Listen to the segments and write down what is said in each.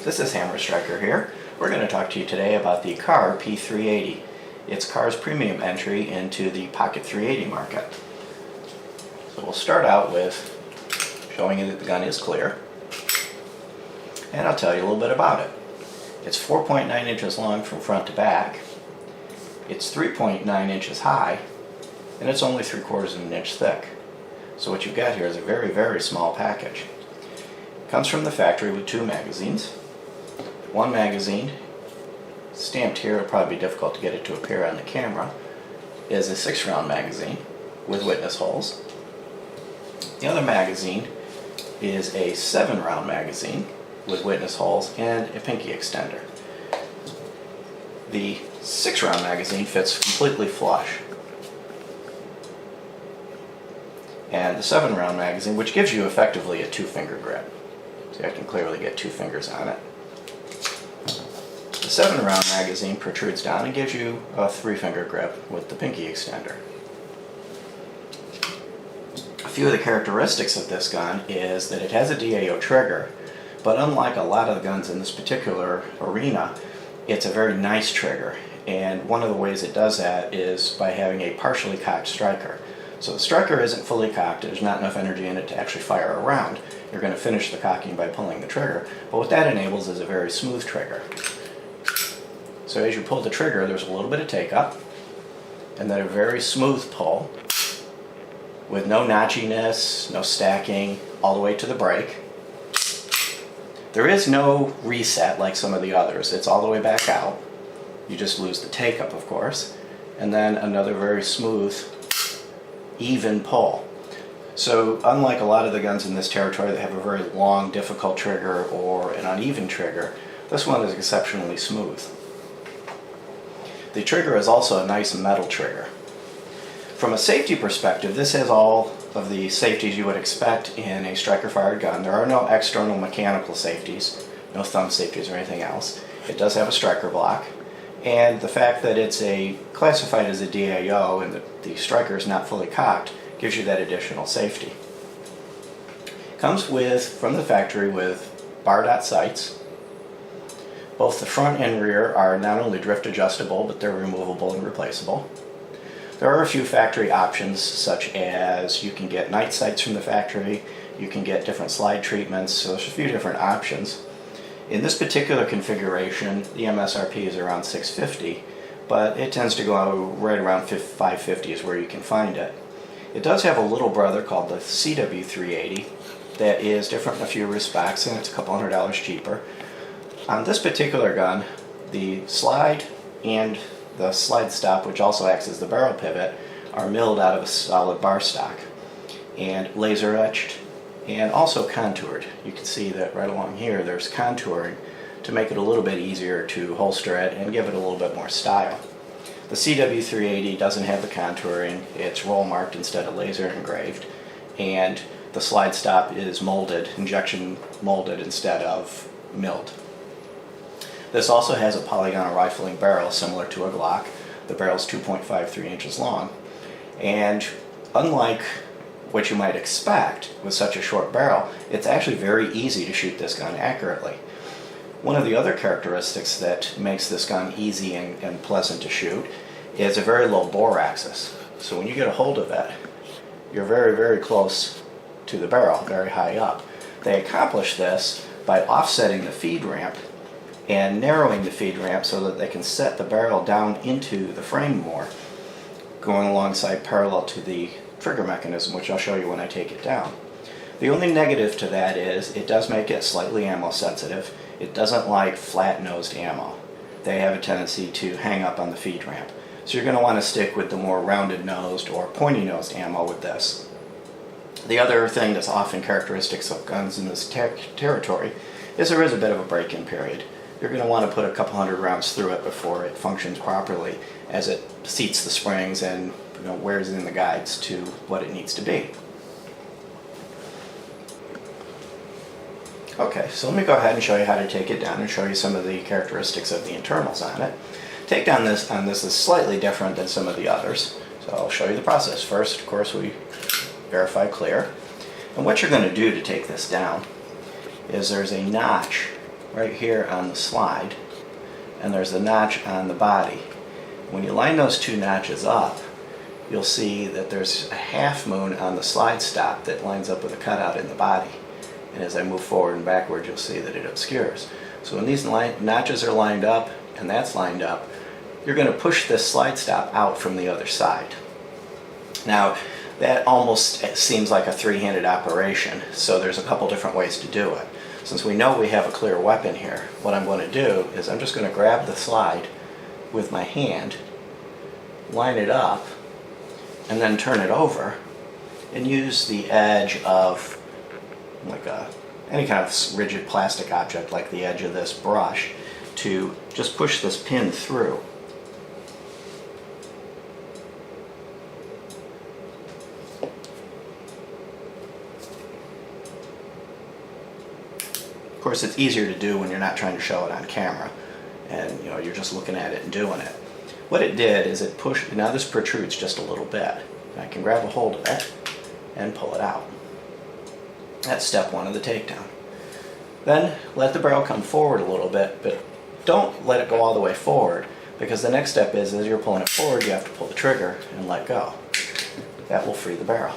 This is Hammer Striker here. We're going to talk to you today about the Kahr P380. It's Kahr's premium entry into the Pocket 380 market. So we'll start out with showing you that the gun is clear, and I'll tell you a little bit about it. It's 4.9 inches long from front to back, it's 3.9 inches high, and it's only 3/4 of an inch thick. So what you've got here is a very, very small package. It comes from the factory with 2 magazines. One magazine, stamped here, it'll probably be difficult to get it to appear on the camera, is a 6-round magazine with witness holes. The other magazine is a 7-round magazine with witness holes and a pinky extender. The 6-round magazine fits completely flush. And the 7-round magazine, which gives you effectively a 2-finger grip. So I can clearly get 2 fingers on it. The 7-round magazine protrudes down and gives you a 3-finger grip with the pinky extender. A few of the characteristics of this gun is that it has a DAO trigger, but unlike a lot of the guns in this particular arena, it's a very nice trigger. And one of the ways it does that is by having a partially cocked striker. So the striker isn't fully cocked, there's not enough energy in it to actually fire a round. You're going to finish the cocking by pulling the trigger, but what that enables is a very smooth trigger. So as you pull the trigger, there's a little bit of take-up, and then a very smooth pull with no notchiness, no stacking, all the way to the break. There is no reset like some of the others. It's all the way back out. You just lose the take-up, of course. And then another very smooth, even pull. So unlike a lot of the guns in this territory that have a very long, difficult trigger or an uneven trigger, this one is exceptionally smooth. The trigger is also a nice metal trigger. From a safety perspective, this has all of the safeties you would expect in a striker-fired gun. There are no external mechanical safeties, no thumb safeties or anything else. It does have a striker block, and the fact that it's classified as a DAO and the striker is not fully cocked gives you that additional safety. Comes from the factory with bar dot sights. Both the front and rear are not only drift adjustable, but they're removable and replaceable. There are a few factory options, such as you can get night sights from the factory, you can get different slide treatments, so there's a few different options. In this particular configuration, the MSRP is around $650, but it tends to go right around $550 is where you can find it. It does have a little brother called the CW380 that is different in a few respects, and it's a couple $100 cheaper. On this particular gun, the slide and the slide stop, which also acts as the barrel pivot, are milled out of a solid bar stock and laser etched and also contoured. You can see that right along here there's contouring to make it a little bit easier to holster it and give it a little bit more style. The CW380 doesn't have the contouring, it's roll marked instead of laser engraved, and the slide stop is molded, injection molded instead of milled. This also has a polygonal rifling barrel similar to a Glock. The barrel is 2.53 inches long. And unlike what you might expect with such a short barrel, it's actually very easy to shoot this gun accurately. One of the other characteristics that makes this gun easy and pleasant to shoot is a very low bore axis. So when you get a hold of it, you're very, very close to the barrel, very high up. They accomplish this by offsetting the feed ramp and narrowing the feed ramp so that they can set the barrel down into the frame more, going alongside parallel to the trigger mechanism, which I'll show you when I take it down. The only negative to that is it does make it slightly ammo sensitive. It doesn't like flat-nosed ammo. They have a tendency to hang up on the feed ramp. So you're going to want to stick with the more rounded-nosed or pointy-nosed ammo with this. The other thing that's often characteristics of guns in this territory is there is a bit of a break-in period. You're going to want to put a couple hundred rounds through it before it functions properly, as it seats the springs and wears in the guides to what it needs to be. Okay, so let me go ahead and show you how to take it down and show you some of the characteristics of the internals on it. Takedown on this is slightly different than some of the others, so I'll show you the process. First, of course, we verify clear. And what you're going to do to take this down is there's a notch right here on the slide, and there's a notch on the body. When you line those two notches up, you'll see that there's a half moon on the slide stop that lines up with a cutout in the body. And as I move forward and backward, you'll see that it obscures. So when these notches are lined up and that's lined up, you're going to push this slide stop out from the other side. Now, that almost seems like a three-handed operation, so there's a couple different ways to do it. Since we know we have a clear weapon here, what I'm going to do is I'm just going to grab the slide with my hand, line it up, and then turn it over, and use the edge of any kind of rigid plastic object like the edge of this brush to just push this pin through. Of course, it's easier to do when you're not trying to show it on camera and you're just looking at it and doing it. What it did is it pushed, now this protrudes just a little bit. I can grab a hold of it and pull it out. That's step one of the takedown. Then let the barrel come forward a little bit, but don't let it go all the way forward, because the next step is, as you're pulling it forward, you have to pull the trigger and let go. That will free the barrel.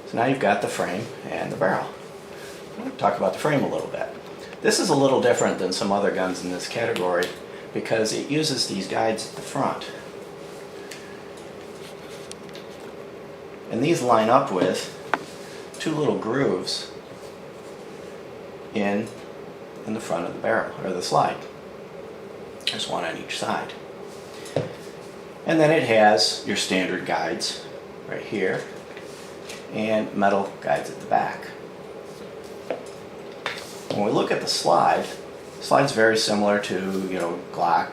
So now you've got the frame and the barrel. We'll talk about the frame a little bit. This is a little different than some other guns in this category because it uses these guides at the front. And these line up with two little grooves in the front of the barrel, or the slide. There's one on each side. And then it has your standard guides right here and metal guides at the back. When we look at the slide's very similar to Glock,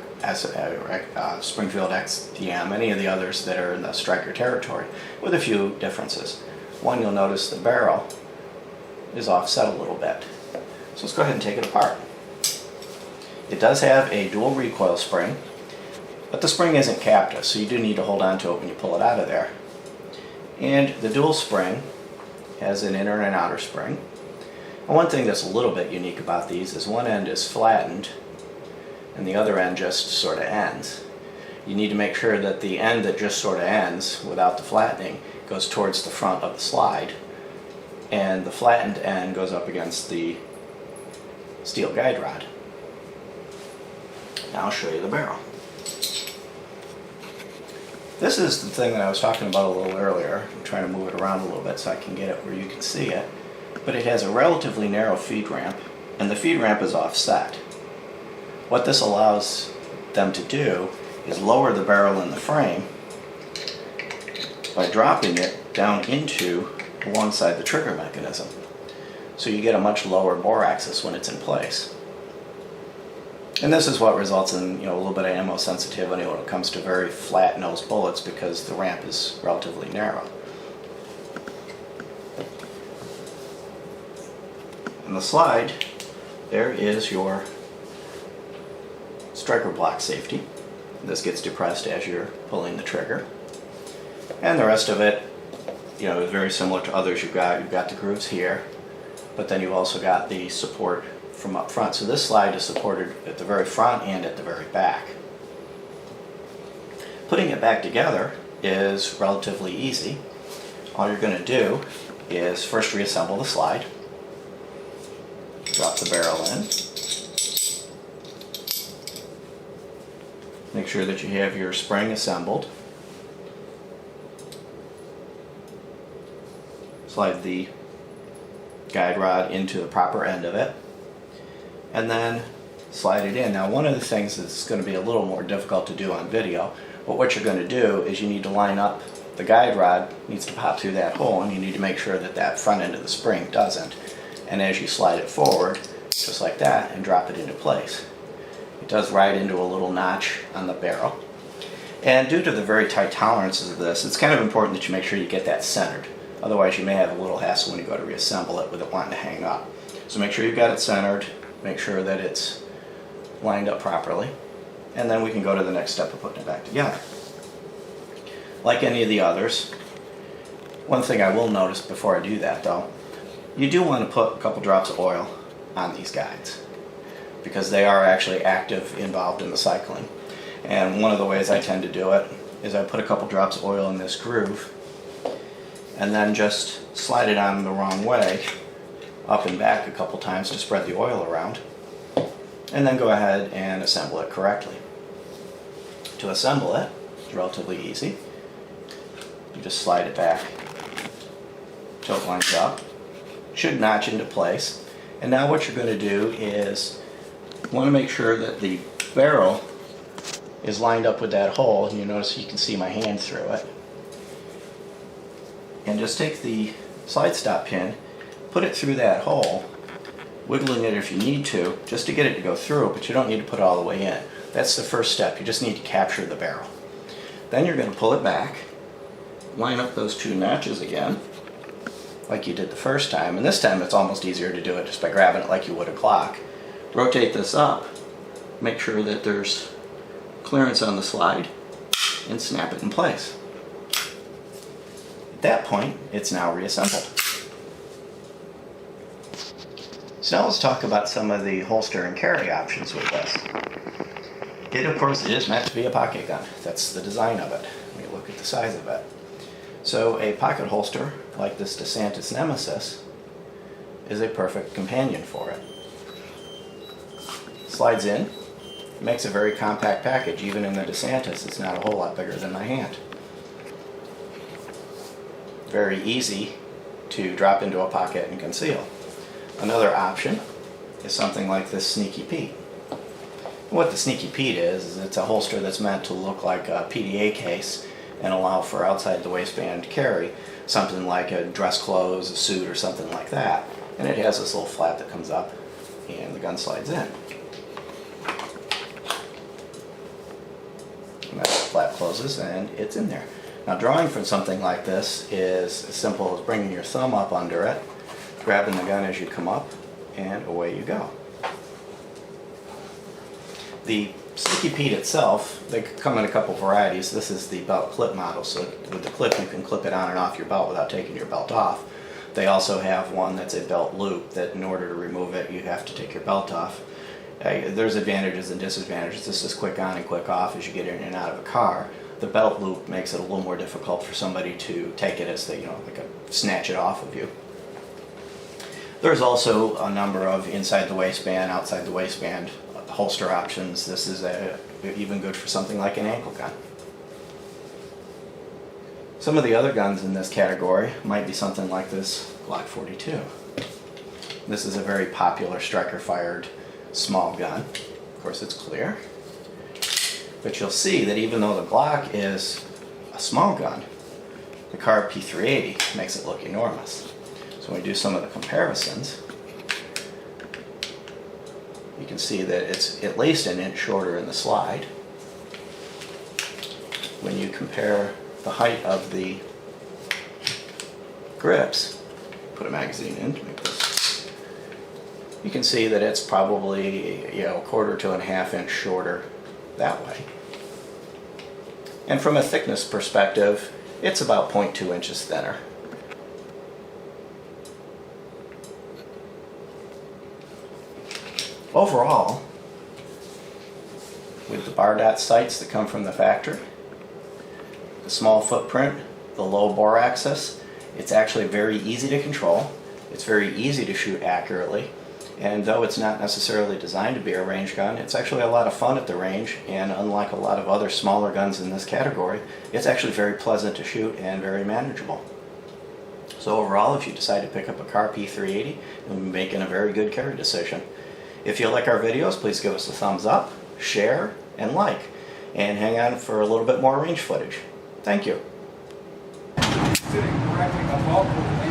Springfield XDM, any of the others that are in the striker territory, with a few differences. One, you'll notice the barrel is offset a little bit. So let's go ahead and take it apart. It does have a dual recoil spring, but the spring isn't captive, so you do need to hold on to it when you pull it out of there. And the dual spring has an inner and an outer spring. And one thing that's a little bit unique about these is one end is flattened and the other end just sort of ends. You need to make sure that the end that just sort of ends without the flattening goes towards the front of the slide, and the flattened end goes up against the steel guide rod. Now I'll show you the barrel. This is the thing that I was talking about a little earlier. I'm trying to move it around a little bit so I can get it where you can see it. But it has a relatively narrow feed ramp, and the feed ramp is offset. What this allows them to do is lower the barrel in the frame by dropping it down into alongside the trigger mechanism. So you get a much lower bore axis when it's in place. And this is what results in a little bit of ammo sensitivity when it comes to very flat nosed bullets, because the ramp is relatively narrow. On the slide, there is your striker block safety. This gets depressed as you're pulling the trigger. And the rest of it, is very similar to others you've got. You've got the grooves here, but then you've also got the support from up front. So this slide is supported at the very front and at the very back. Putting it back together is relatively easy. All you're going to do is first reassemble the slide. Drop the barrel in. Make sure that you have your spring assembled. Slide the guide rod into the proper end of it, and then slide it in. Now, one of the things that's going to be a little more difficult to do on video, but what you're going to do is you need to line up, the guide rod needs to pop through that hole, and you need to make sure that that front end of the spring doesn't. And as you slide it forward, just like that, and drop it into place. It does ride into a little notch on the barrel. And due to the very tight tolerances of this, it's kind of important that you make sure you get that centered. Otherwise you may have a little hassle when you go to reassemble it with it wanting to hang up. So make sure you've got it centered, make sure that it's lined up properly, and then we can go to the next step of putting it back together. Like any of the others, one thing I will notice before I do that though, you do want to put a couple drops of oil on these guides. because they are actually active involved in the cycling. And one of the ways I tend to do it is I put a couple drops of oil in this groove and then just slide it on the wrong way, up and back a couple times to spread the oil around, and then go ahead and assemble it correctly. To assemble it, it's relatively easy. You just slide it back till it lines up. Should notch into place. And now what you're going to do is you want to make sure that the barrel is lined up with that hole. You notice you can see my hand through it. And just take the slide stop pin, put it through that hole, wiggling it if you need to, just to get it to go through, but you don't need to put it all the way in. That's the first step. You just need to capture the barrel. Then you're going to pull it back, line up those two notches again, like you did the first time, and this time it's almost easier to do it just by grabbing it like you would a clock. Rotate this up, make sure that there's clearance on the slide, and snap it in place. At that point, it's now reassembled. So now let's talk about some of the holster and carry options with this. Of course, it is meant to be a pocket gun. That's the design of it. When you look at the size of it. So a pocket holster, like this DeSantis Nemesis, is a perfect companion for it. Slides in, makes a very compact package. Even in the DeSantis, it's not a whole lot bigger than my hand. Very easy to drop into a pocket and conceal. Another option is something like this Sneaky Pete. What the Sneaky Pete is it's a holster that's meant to look like a PDA case and allow for outside the waistband carry, something like a dress clothes, a suit, or something like that. And it has this little flap that comes up and the gun slides in. And that flap closes and it's in there. Now drawing from something like this is as simple as bringing your thumb up under it, grabbing the gun as you come up, and away you go. The Sneaky Pete itself, they come in a couple varieties. This is the belt clip model, so with the clip you can clip it on and off your belt without taking your belt off. They also have one that's a belt loop that in order to remove it you have to take your belt off. There's advantages and disadvantages. This is quick on and quick off as you get in and out of a car. The belt loop makes it a little more difficult for somebody to take it as they, like snatch it off of you. There's also a number of inside the waistband, outside the waistband holster options. This is even good for something like an ankle gun. Some of the other guns in this category might be something like this Glock 42. This is a very popular striker-fired small gun. Of course, it's clear. But you'll see that even though the Glock is a small gun, the Kahr P380 makes it look enormous. So when we do some of the comparisons, you can see that it's at least an inch shorter in the slide. When you compare the height of the grips, put a magazine in to make this, you can see that it's probably a quarter to a half inch shorter that way. And from a thickness perspective, it's about 0.2 inches thinner. Overall, with the bar dot sights that come from the factory, the small footprint, the low bore axis, it's actually very easy to control. It's very easy to shoot accurately. And though it's not necessarily designed to be a range gun, it's actually a lot of fun at the range, and unlike a lot of other smaller guns in this category, it's actually very pleasant to shoot and very manageable. So overall, if you decide to pick up a Kahr P380, you'll be making a very good carry decision. If you like our videos, please give us a thumbs up, share, and like, and hang on for a little bit more range footage. Thank you. Sitting directly above